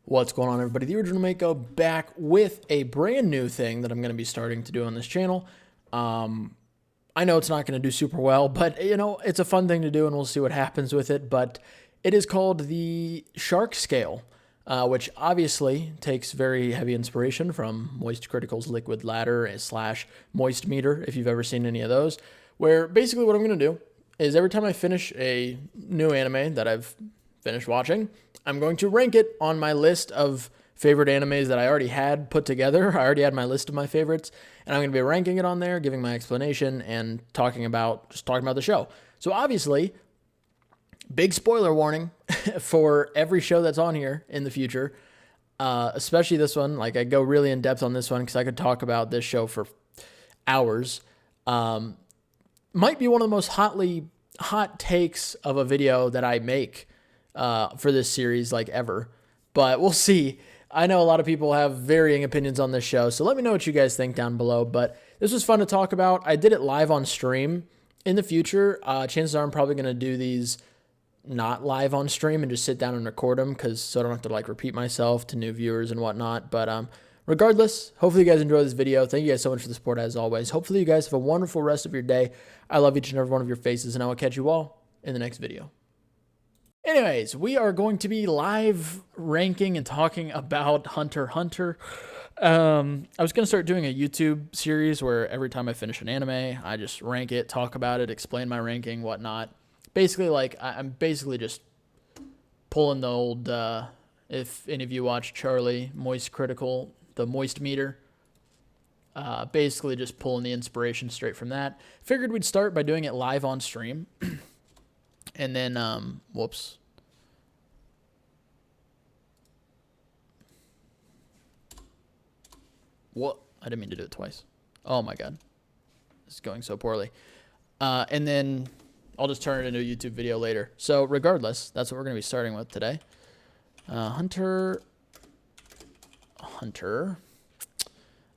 What's going on, everybody? The Original Mako back with a brand new thing that I'm going to be starting to do on this channel. I know it's not going to do super well, but you know, it's a fun thing to do and we'll see what happens with it. But it is called the Shark Scale, which obviously takes very heavy inspiration from Moist Critical's Liquid Ladder / Moist Meter, if you've ever seen any of those, where basically what I'm going to do is every time I finish a new anime that I've finished watching, I'm going to rank it on my list of favorite animes that I already had put together. I already had my list of my favorites, and I'm going to be ranking it on there, giving my explanation, and talking about the show. So obviously, big spoiler warning for every show that's on here in the future, especially this one. Like, I go really in depth on this one because I could talk about this show for hours. Might be one of the most hot takes of a video that I make for this series, like, ever. But we'll see. I know a lot of people have varying opinions on this show, so let me know what you guys think down below. But this was fun to talk about. I did it live on stream. In the future, chances are I'm probably going to do these not live on stream and just sit down and record them, so I don't have to, like, repeat myself to new viewers and whatnot. But regardless, hopefully you guys enjoy this video. Thank you guys so much for the support as always. Hopefully you guys have a wonderful rest of your day. I love each and every one of your faces, and I will catch you all in the next video. Anyways, we are going to be live ranking and talking about HunterXHunter. I was going to start doing a YouTube series where every time I finish an anime, I just rank it, talk about it, explain my ranking, whatnot. Basically, like, I'm basically just pulling the old, if any of you watch Charlie, Moist Critical, the Moist Meter, basically just pulling the inspiration straight from that. Figured we'd start by doing it live on stream. And then, whoops. What? I didn't mean to do it twice. Oh my God. This is going so poorly. And then I'll just turn it into a YouTube video later. So regardless, that's what we're going to be starting with today. HunterXHunter.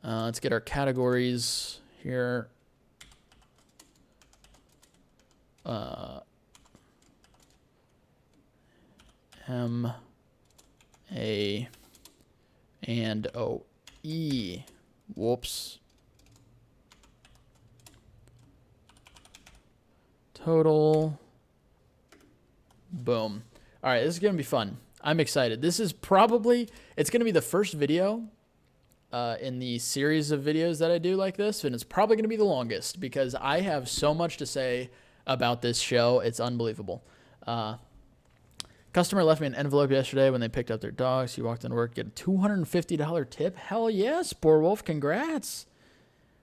Let's get our categories here. M, A, and O, E. Whoops. Total. Boom. All right, this is going to be fun. I'm excited. This is probably, it's going to be the first video in the series of videos that I do like this, and it's probably going to be the longest because I have so much to say about this show. It's unbelievable. Customer left me an envelope yesterday when they picked up their dogs. He walked into work, get a $250 tip. Hell yes, poor wolf. Congrats.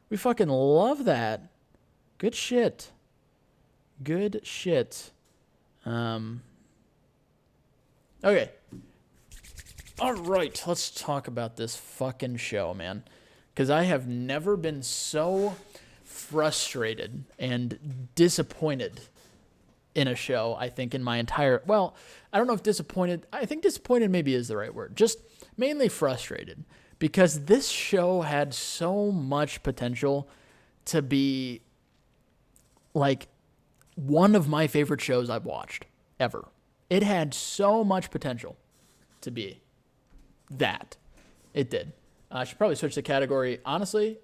We fucking love that. Good shit. Good shit. Okay. All right, let's talk about this fucking show, man. Because I have never been so frustrated and disappointed in a show, I think, in my entire, well, I don't know if disappointed, I think disappointed maybe is the right word, just mainly frustrated, because this show had so much potential to be, like, one of my favorite shows I've watched ever. It had so much potential to be that. It did. I should probably switch the category. Honestly,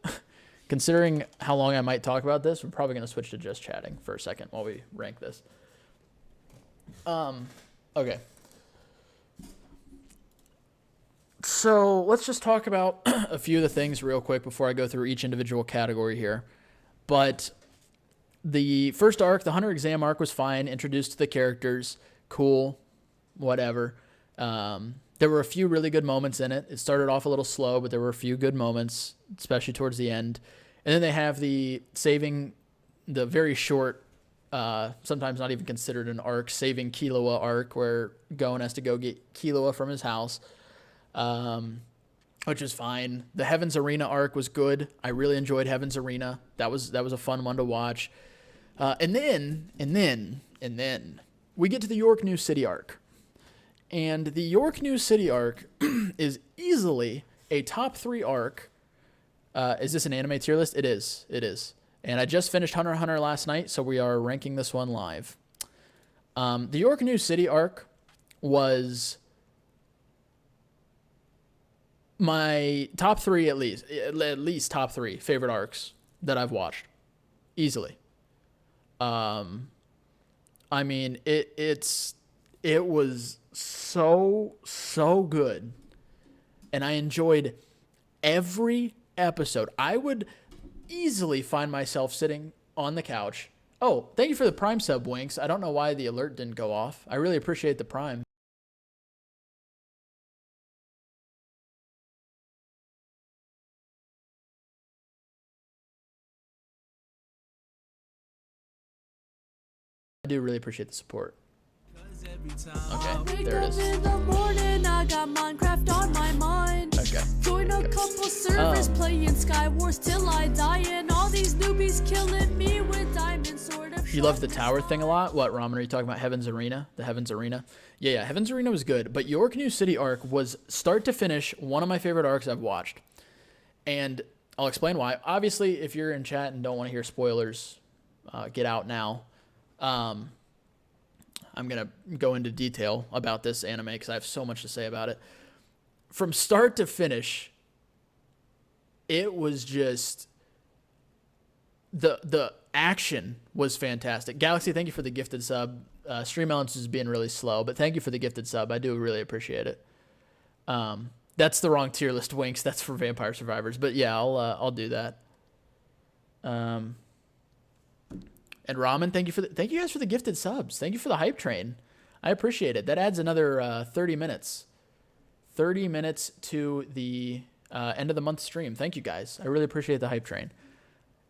considering how long I might talk about this, we're probably going to switch to just chatting for a second while we rank this. Okay. So let's just talk about a few of the things real quick before I go through each individual category here. But the first arc, the Hunter exam arc, was fine. Introduced to the characters. Cool. Whatever. There were a few really good moments in it. It started off a little slow, but there were a few good moments, especially towards the end. And then they have the very short, sometimes not even considered an arc, saving Killua arc, where Gon has to go get Killua from his house, which is fine. The Heaven's Arena arc was good. I really enjoyed Heaven's Arena. That was a fun one to watch. And then we get to the York New City arc. And the York New City arc is easily a top 3 arc. Is this an anime tier list? It is. It is. And I just finished HunterXHunter last night, so we are ranking this one live. The York New City arc was my top three, at least top three favorite arcs that I've watched easily. I mean, it was so good, and I enjoyed every episode. I would easily find myself sitting on the couch. Oh, thank you for the Prime sub, Winks. I don't know why the alert didn't go off. I really appreciate the Prime. I do really appreciate the support. Okay, there it is. In the morning, I got Minecraft on my mind. Okay. Join a couple servers, playing Sky Wars till I die, and all these newbies killing me with diamond sword of. You love the tower thing a lot? What, Ramen, are you talking about Heaven's Arena? The Heaven's Arena? Yeah, Heaven's Arena was good, but York New City arc was, start to finish, one of my favorite arcs I've watched. And I'll explain why. Obviously, if you're in chat and don't want to hear spoilers, get out now. I'm going to go into detail about this anime because I have so much to say about it. From start to finish, it was just... The action was fantastic. Galaxy, thank you for the gifted sub. Stream Elements is being really slow, but thank you for the gifted sub. I do really appreciate it. That's the wrong tier list, Winks. That's for Vampire Survivors. But yeah, I'll do that. And Ramen, thank you guys for the gifted subs. Thank you for the hype train. I appreciate it. That adds another 30 minutes. 30 minutes to the end of the month stream. Thank you guys. I really appreciate the hype train.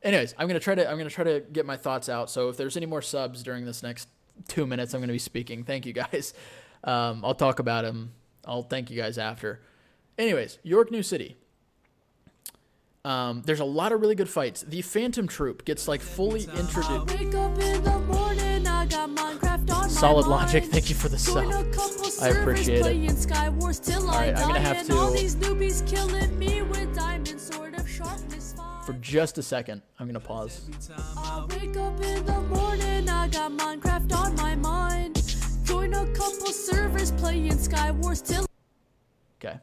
Anyways, I'm gonna try to get my thoughts out. So if there's any more subs during this next 2 minutes, I'm gonna be speaking. Thank you guys. I'll talk about them. I'll thank you guys after. Anyways, York New City. There's a lot of really good fights. The Phantom Troop gets like fully introduced. Solid logic. Thank you for the sub. I appreciate it. Alright, I'm gonna have to, for just a second, I'm gonna pause. I wake up in the morning, I got Minecraft on my mind. Join a couple servers playing Sky Wars till. Okay.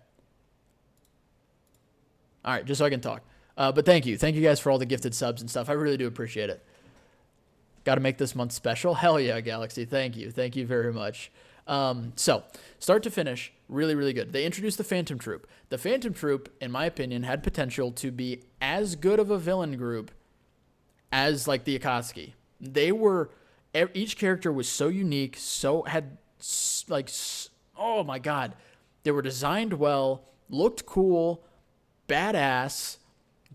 All right, just so I can talk. But thank you guys for all the gifted subs and stuff. I really do appreciate it. Got to make this month special. Hell yeah, Galaxy. Thank you very much. So start to finish, really, really good. They introduced the Phantom Troop. The Phantom Troop, in my opinion, had potential to be as good of a villain group as like the Akatsuki. They were, each character was so unique, oh my God. They were designed well, looked cool, badass.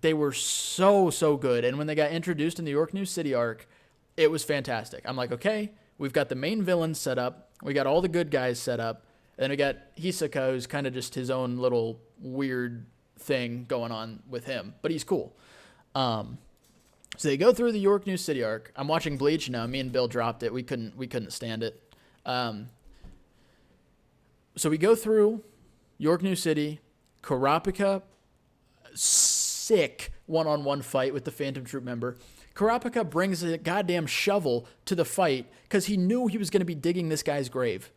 They were so good. And when they got introduced in the York New City arc, it was fantastic. I'm like, okay, we've got the main villain set up. We got all the good guys set up. And then we got Hisoka, who's kind of just his own little weird thing going on with him. But he's cool. So they go through the York New City arc. I'm watching Bleach now. Me and Bill dropped it. We couldn't stand it. So we go through York New City. Karapika, sick one-on-one fight with the Phantom Troop member. Karapika brings a goddamn shovel to the fight because he knew he was going to be digging this guy's grave.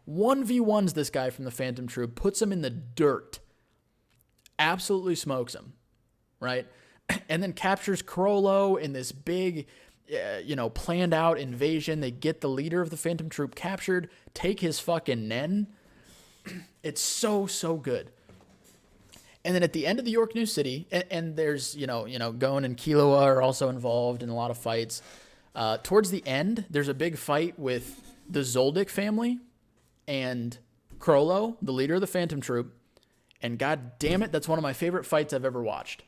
1v1s this guy from the Phantom Troop, puts him in the dirt, absolutely smokes him, right? And then captures Crollo in this big, planned out invasion. They get the leader of the Phantom Troop captured, take his fucking nen. It's so good. And then at the end of the York New City, and there's, Gon and Killua are also involved in a lot of fights. Towards the end, there's a big fight with the Zoldyck family and Crollo, the leader of the Phantom Troop. And god damn it, that's one of my favorite fights I've ever watched.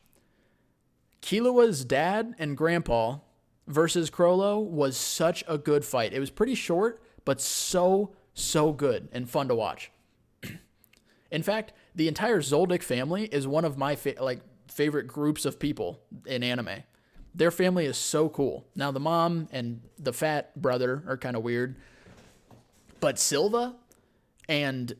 Killua's dad and grandpa versus Crollo was such a good fight. It was pretty short, but so good and fun to watch. In fact, the entire Zoldyck family is one of my favorite groups of people in anime. Their family is so cool. Now, the mom and the fat brother are kind of weird. But Silva Zoldyck,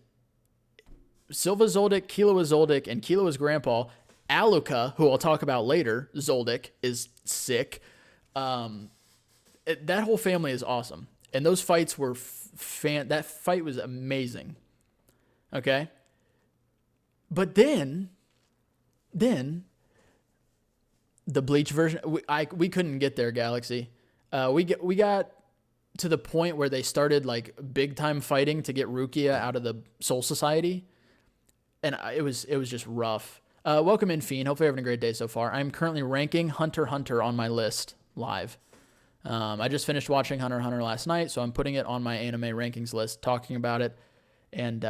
Killua Zoldyck, and Killua's grandpa, Aluka, who I'll talk about later, Zoldyck, is sick. That whole family is awesome. And those fights were that fight was amazing. Okay? But then Then the Bleach version, we couldn't get there, Galaxy. We got to the point where they started like big time fighting to get Rukia out of the Soul Society, and it was just rough. Welcome in, Fiend. Hopefully you're having a great day so far. I'm currently ranking HunterXHunter on my list live. I just finished watching HunterXHunter last night, so I'm putting it on my anime rankings list, talking about it, and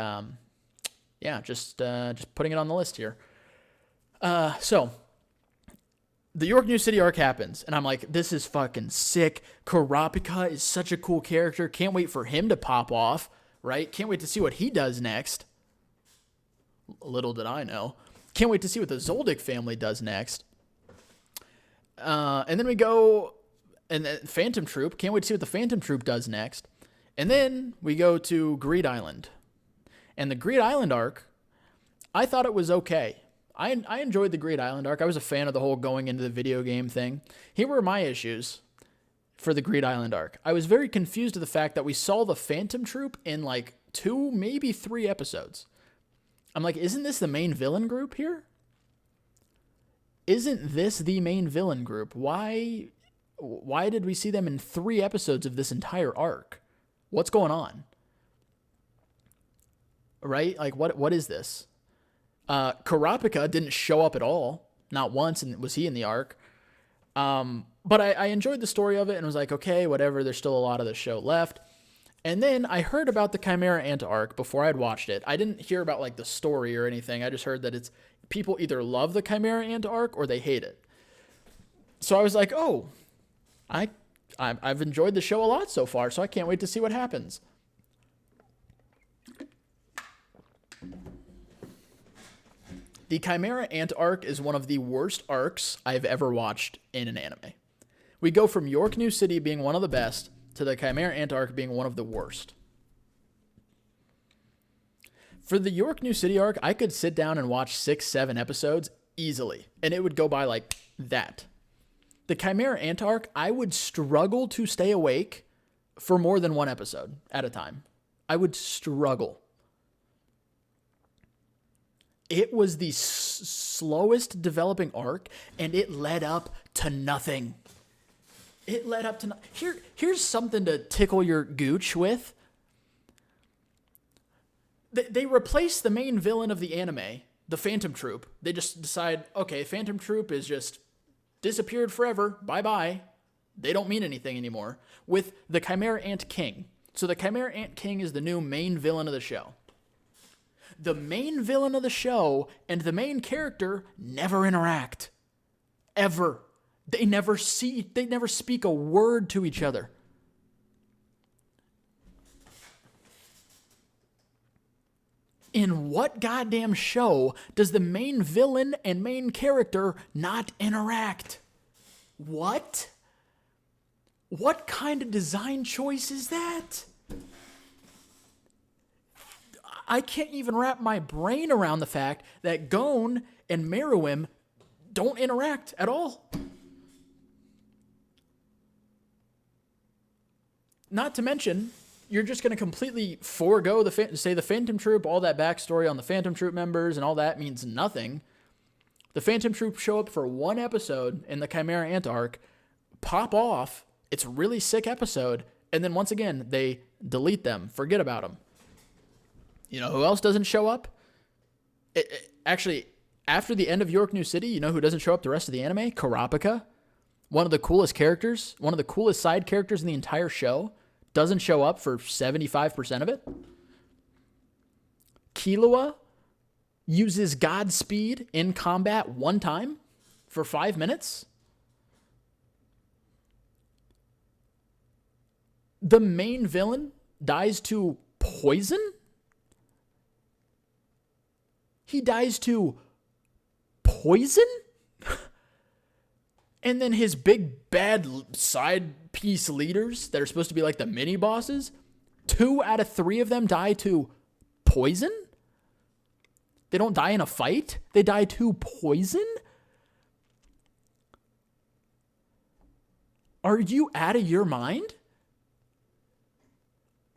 yeah, just putting it on the list here. So the York New City arc happens, and I'm like, this is fucking sick. Karapika is such a cool character. Can't wait for him to pop off, right? Can't wait to see what he does next. Little did I know. Can't wait to see what the Zoldyck family does next. And then we go, and then Phantom Troop. Can't wait to see what the Phantom Troop does next. And then we go to Greed Island. And the Greed Island arc, I thought it was okay. I enjoyed the Greed Island arc. I was a fan of the whole going into the video game thing. Here were my issues for the Greed Island arc. I was very confused at the fact that we saw the Phantom Troop in like 2, maybe 3 episodes. I'm like, isn't this the main villain group here? Isn't this the main villain group? Why did we see them in 3 episodes of this entire arc? What's going on? Right? Like, what is this? Karapika didn't show up at all, not once, and was he in the arc? But I enjoyed the story of it and was like, okay, whatever, there's still a lot of the show left. And then I heard about the Chimera Ant arc before I'd watched it. I didn't hear about like the story or anything. I just heard that it's people either love the Chimera Ant arc or they hate it. So I was like, oh, I've enjoyed the show a lot so far, so I can't wait to see what happens. The Chimera Ant arc is one of the worst arcs I've ever watched in an anime. We go from York New City being one of the best to the Chimera Ant arc being one of the worst. For the York New City arc, I could sit down and watch 6, 7 episodes easily, and it would go by like that. The Chimera Ant arc, I would struggle to stay awake for more than 1 episode at a time. I would struggle. It was the slowest developing arc, and it led up to nothing. It led up to here's something to tickle your gooch with. They replaced the main villain of the anime, the Phantom Troop. They just decide, okay, Phantom Troop is just disappeared forever. Bye-bye. They don't mean anything anymore. With the Chimera Ant King. So the Chimera Ant King is the new main villain of the show. The main villain of the show and the main character never interact. Ever. They never speak a word to each other. In what goddamn show does the main villain and main character not interact? What? What kind of design choice is that? I can't even wrap my brain around the fact that Gon and Meruem don't interact at all. Not to mention, you're just going to completely forego the Phantom Troop, all that backstory on the Phantom Troop members and all that means nothing. The Phantom Troop show up for 1 episode in the Chimera Ant arc, pop off, it's a really sick episode, and then once again, they delete them, forget about them. You know who else doesn't show up? Actually, after the end of York New City, you know who doesn't show up the rest of the anime? Karapika. One of the coolest characters, one of the coolest side characters in the entire show, doesn't show up for 75% of it. Killua uses Godspeed in combat 1 time for 5 minutes. The main villain dies to poison? He dies to poison? And then his big bad side piece leaders that are supposed to be like the mini bosses, 2 out of 3 of them die to poison? They don't die in a fight? They die to poison? Are you out of your mind?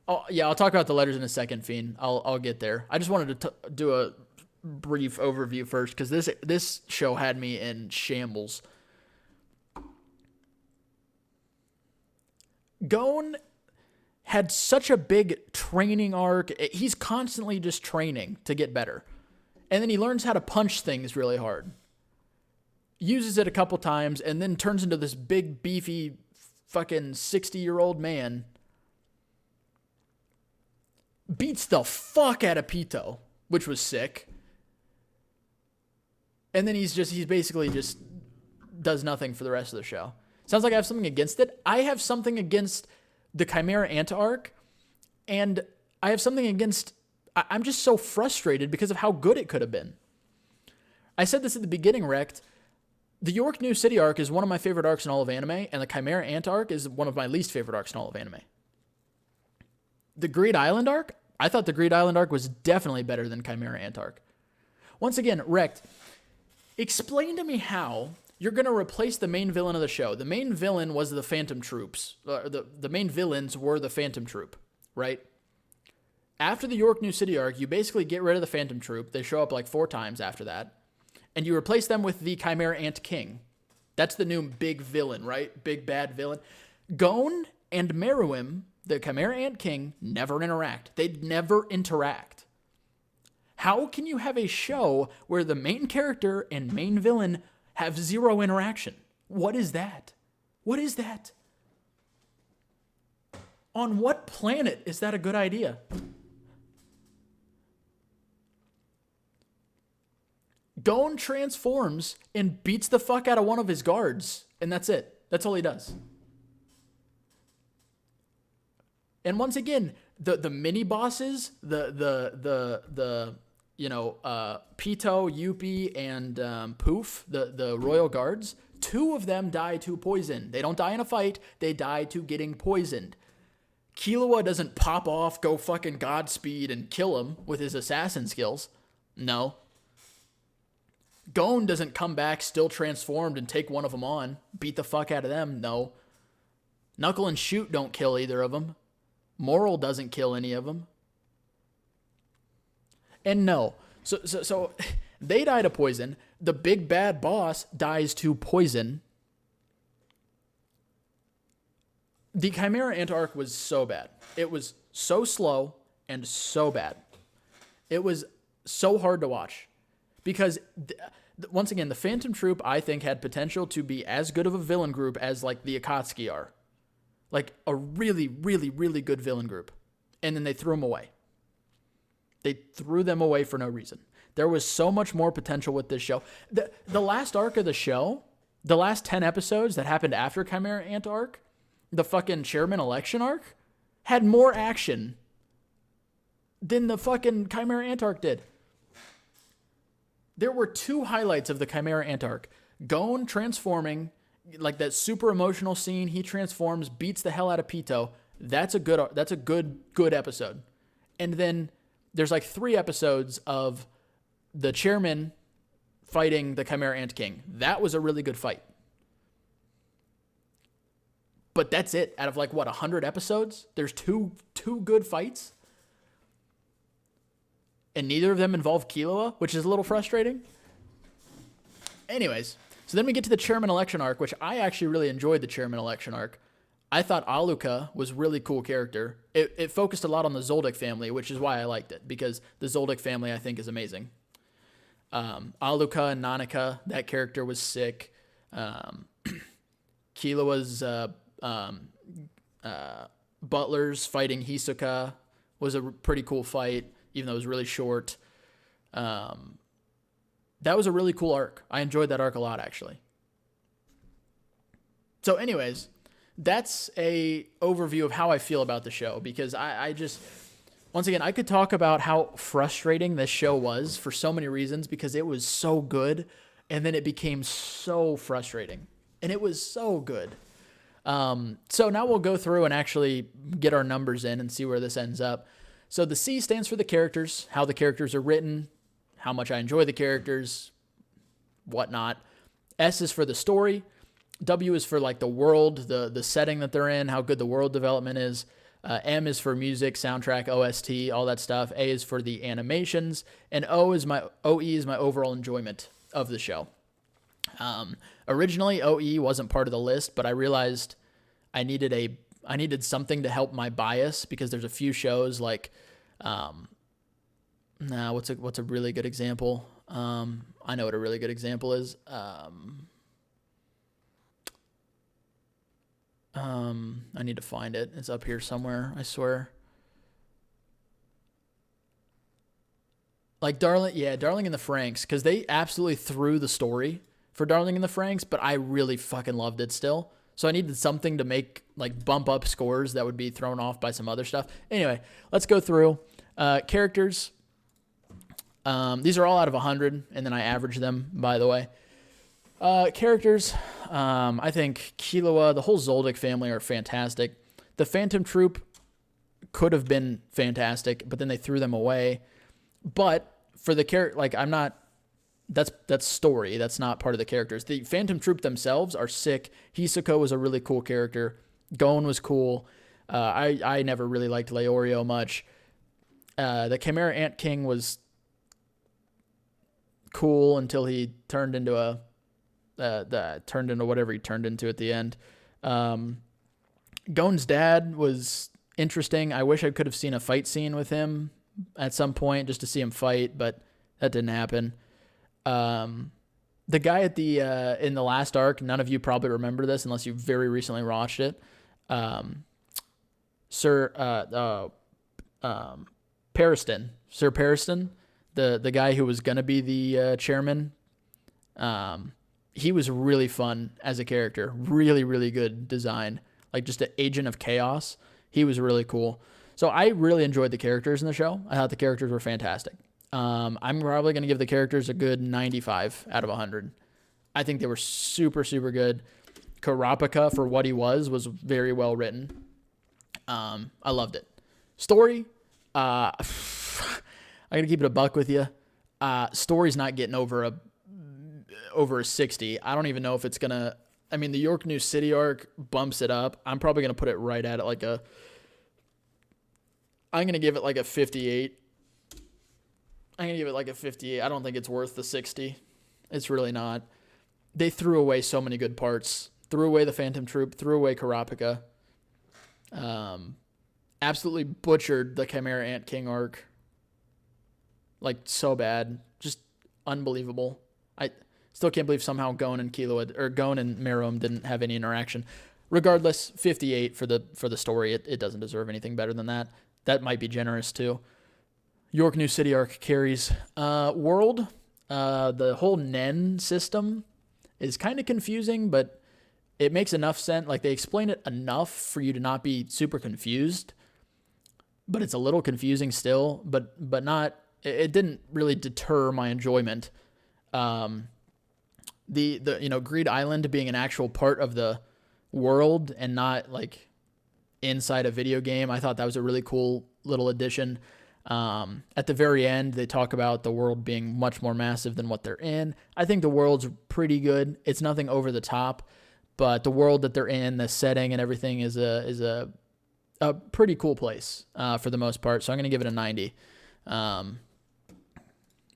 Oh, yeah, I'll talk about the letters in a second, Fiend. I'll get there. I just wanted to do a brief overview first, because this show had me in shambles. Gon had such a big training arc. He's constantly just training to get better. And then he learns how to punch things really hard. Uses it a couple times and then turns into this big, beefy, fucking 60-year-old man. Beats the fuck out of Pito, which was sick. And then he's basically just does nothing for the rest of the show. Sounds like I have something against it. I have something against the Chimera Ant arc, and I have something against... I'm just so frustrated because of how good it could have been. I said this at the beginning, Rect. The York New City arc is one of my favorite arcs in all of anime, and the Chimera Ant arc is one of my least favorite arcs in all of anime. The Greed Island arc, I thought the Greed Island arc was definitely better than Chimera Ant arc. Once again, Rect, explain to me how you're going to replace the main villain of the show. The main villain was the Phantom Troops. The main villains were the Phantom Troop, right? After the York New City arc, you basically get rid of the Phantom Troop. They show up like 4 times after that. And you replace them with the Chimera Ant King. That's the new big villain, right? Big bad villain. Gon and Meruem, the Chimera Ant King, never interact. They'd never interact. How can you have a show where the main character and main villain have 0 interaction? What is that? What is that? On what planet is that a good idea? Gon transforms and beats the fuck out of one of his guards, and that's it. That's all he does. And once again, the mini bosses, Pito, Yuppie, and Poof, the royal guards, 2 of them die to poison. They don't die in a fight. They die to getting poisoned. Killua doesn't pop off, go fucking Godspeed, and kill him with his assassin skills. No. Gon doesn't come back still transformed and take one of them on, beat the fuck out of them. No. Knuckle and Shoot don't kill either of them. Moral doesn't kill any of them. And no. So they die to poison. The big bad boss dies to poison. The Chimera Ant arc was so bad. It was so slow and so bad. It was so hard to watch. Because, once again, the Phantom Troop, I think, had potential to be as good of a villain group as, like, the Akatsuki are. Like, a really, really, really good villain group. And then they threw them away. They threw them away for no reason. There was so much more potential with this show. The last arc of the show, the last 10 episodes that happened after Chimera Ant arc, the fucking chairman election arc, had more action than the fucking Chimera Ant arc did. There were 2 highlights of the Chimera Ant arc. Gon transforming, like that super emotional scene, he transforms, beats the hell out of Pito. That's a good episode. And then there's like 3 episodes of the chairman fighting the Chimera Ant King. That was a really good fight. But that's it. Out of like, what, 100 episodes? There's two good fights? And neither of them involve Killua, which is a little frustrating. Anyways, so then we get to the chairman election arc, which I actually really enjoyed the chairman election arc. I thought Aluka was a really cool character. It focused a lot on the Zoldyck family, which is why I liked it, because the Zoldyck family, I think, is amazing. Aluka and Nanaka, that character was sick. Killua's butlers fighting Hisoka was a pretty cool fight, even though it was really short. That was a really cool arc. I enjoyed that arc a lot, actually. So anyways, that's a overview of how I feel about the show, because I just, once again, I could talk about how frustrating this show was for so many reasons, because it was so good, and then it became so frustrating, and it was so good. So now we'll go through and actually get our numbers in and see where this ends up. So the C stands for the characters, how the characters are written, how much I enjoy the characters, whatnot. S is for the story. W is for like the world, the setting that they're in, how good the world development is. M is for music, soundtrack, OST, all that stuff. A is for the animations, and OE is my overall enjoyment of the show. Originally, OE wasn't part of the list, but I realized I needed something to help my bias, because there's a few shows like, what's a really good example? I know what a really good example is. I need to find it. It's up here somewhere, I swear. Like Darling in the Franxx, because they absolutely threw the story for Darling in the Franxx, but I really fucking loved it still. So I needed something to make, like, bump up scores that would be thrown off by some other stuff. Anyway, let's go through characters. These are all out of 100, and then I average them, by the way. Characters, I think Killua, the whole Zoldyck family are fantastic. The Phantom Troop could have been fantastic, but then they threw them away. But for the character, like, I'm not... That's story. That's not part of the characters. The Phantom Troop themselves are sick. Hisoka was a really cool character. Gon was cool. I never really liked Leorio much. The Chimera Ant King was cool until he turned into whatever he turned into at the end. Gon's dad was interesting. I wish I could have seen a fight scene with him at some point just to see him fight, but that didn't happen. The guy at the in the last arc, none of you probably remember this unless you very recently watched it. Sir Pariston, the guy who was gonna be the chairman. He was really fun as a character, really, really good design, like just an agent of chaos. He was really cool. So I really enjoyed the characters in the show. I thought the characters were fantastic. I'm probably going to give the characters a good 95 out of 100. I think they were super, super good. Karapika, for what he was very well written. I loved it. Story, I got to keep it a buck with you. Story's not getting over a 60. I don't even know if it's going to... I mean, the York New City arc bumps it up. I'm probably going to put it right at it like a... I'm going to give it like a 58. I'm going to give it like a 58. I don't think it's worth the 60. It's really not. They threw away so many good parts. Threw away the Phantom Troop. Threw away Karapika. Absolutely butchered the Chimera Ant King arc. Like, so bad. Just unbelievable. I still can't believe somehow Gon and Meruem didn't have any interaction. Regardless, 58 for the story. It doesn't deserve anything better than that. That might be generous too. York New City arc carries. World, the whole Nen system is kind of confusing, but it makes enough sense. Like, they explain it enough for you to not be super confused, but it's a little confusing still, but not, it didn't really deter my enjoyment. The Greed Island being an actual part of the world and not like inside a video game, I thought that was a really cool little addition. At the very end, they talk about the world being much more massive than what they're in. I think the world's pretty good. It's nothing over the top, but the world that they're in, the setting and everything is a pretty cool place for the most part. So I'm going to give it a 90.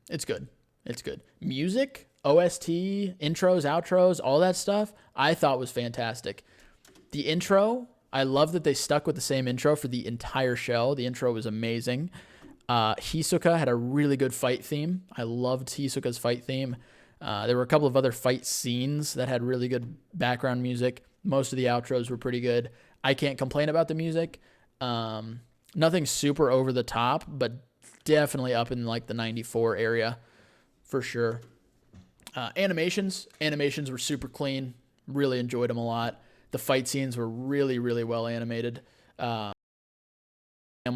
It's good. It's good. Music, OST, intros, outros, all that stuff, I thought was fantastic. The intro, I love that they stuck with the same intro for the entire show. The intro was amazing. Hisoka had a really good fight theme. I loved Hisoka's fight theme. There were a couple of other fight scenes that had really good background music. Most of the outros were pretty good. I can't complain about the music. Nothing super over the top, but definitely up in like the 94 area for sure. Animations were super clean. Really enjoyed them a lot. The fight scenes were really, really well animated. Family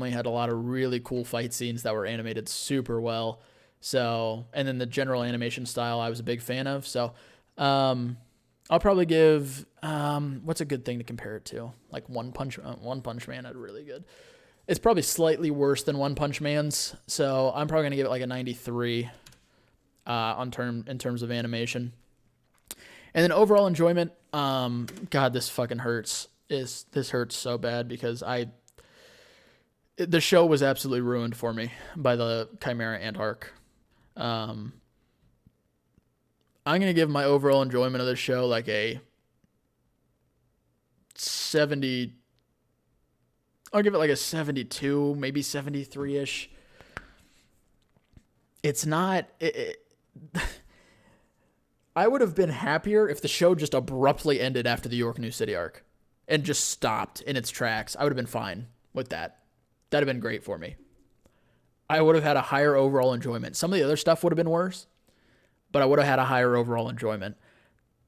had a lot of really cool fight scenes that were animated super well. So, and then the general animation style I was a big fan of. So, I'll probably give, what's a good thing to compare it to? Like One Punch Man had really good. It's probably slightly worse than One Punch Man's. So I'm probably going to give it like a 93 in terms of animation. And then overall enjoyment, God, this fucking hurts. This hurts so bad because the show was absolutely ruined for me by the Chimera Ant arc. I'm going to give my overall enjoyment of this show like a 70. I'll give it like a 72, maybe 73-ish. It's not... I would have been happier if the show just abruptly ended after the York New City arc and just stopped in its tracks. I would have been fine with that. That'd have been great for me. I would have had a higher overall enjoyment. Some of the other stuff would have been worse, but I would have had a higher overall enjoyment.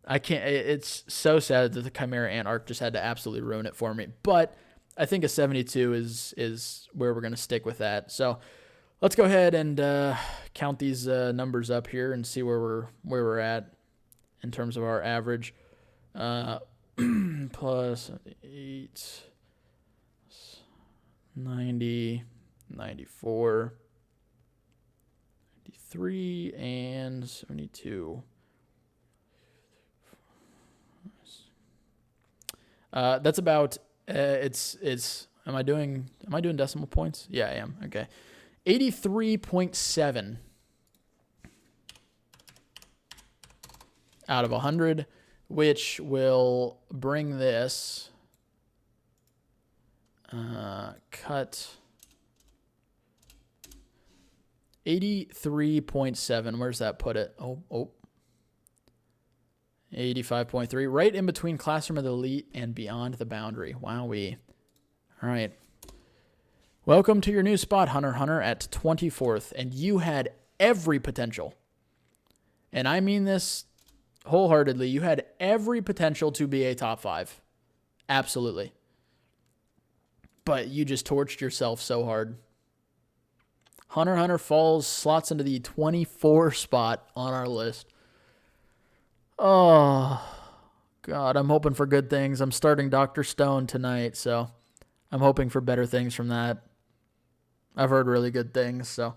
I can't. It's so sad that the Chimera Ant arc just had to absolutely ruin it for me. But I think a 72 is where we're gonna stick with that. So let's go ahead and count these numbers up here and see where we're at in terms of our average. Plus 8, 90, 94, 93, and 72. That's about it's am I doing decimal points? Yeah, I am. Okay. 83.7 out of 100, which will bring this cut 83.7. Where's that put it? Oh. 85.3, right in between Classroom of the Elite and Beyond the Boundary. Wowee. All right. Welcome to your new spot, Hunter Hunter, at 24th, and you had every potential. And I mean this wholeheartedly. You had every potential to be a top 5. Absolutely. But you just torched yourself so hard. Hunter Hunter slots into the 24 spot on our list. Oh, God, I'm hoping for good things. I'm starting Dr. Stone tonight, so I'm hoping for better things from that. I've heard really good things, so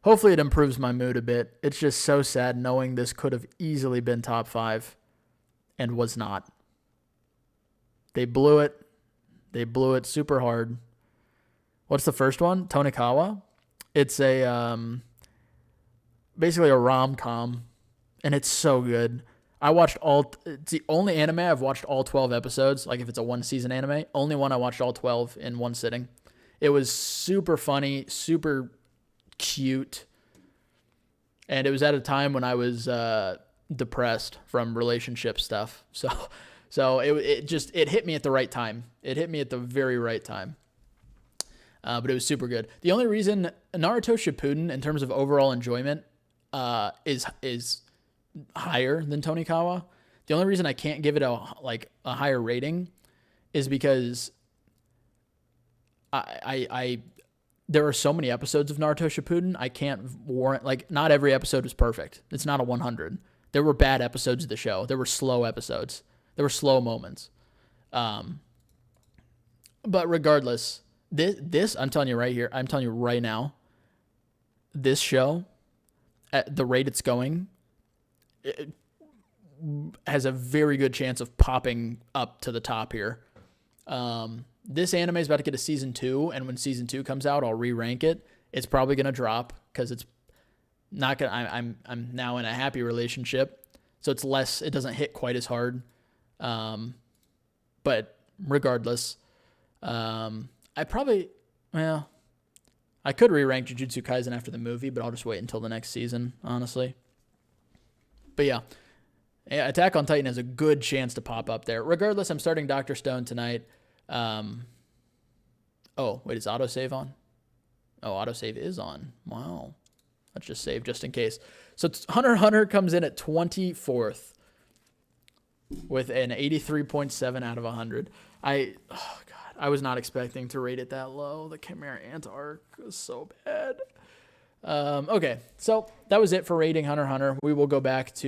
hopefully it improves my mood a bit. It's just so sad knowing this could have easily been top 5 and was not. They blew it. They blew it super hard. What's the first one? Tonikawa? It's basically a rom-com, and it's so good. It's the only anime I've watched all 12 episodes. Like if it's a 1-season anime, only one I watched all 12 in one sitting. It was super funny, super cute. And it was at a time when I was depressed from relationship stuff. So it hit me at the right time. It hit me at the very right time. But it was super good. The only reason Naruto Shippuden in terms of overall enjoyment is higher than Tonikawa. The only reason I can't give it a higher rating is because I there are so many episodes of Naruto Shippuden. I can't warrant, not every episode was perfect. It's not a 100. There were bad episodes of the show. There were slow episodes. There were slow moments. But regardless, this I'm telling you right here, I'm telling you right now, this show at the rate it's going, it has a very good chance of popping up to the top here. This anime is about to get a season 2, and when season 2 comes out, I'll re-rank it. It's probably gonna drop because it's not gonna. I'm now in a happy relationship, so it's less. It doesn't hit quite as hard. But regardless, I could re-rank Jujutsu Kaisen after the movie, but I'll just wait until the next season, honestly. But yeah, Attack on Titan has a good chance to pop up there. Regardless, I'm starting Dr. Stone tonight. Oh, wait, is autosave on? Oh, autosave is on. Wow. Let's just save just in case. So Hunter x Hunter comes in at 24th with an 83.7 out of 100. I was not expecting to rate it that low. The Chimera Ant arc was so bad. Okay, so that was it for rating Hunter x Hunter. We will go back to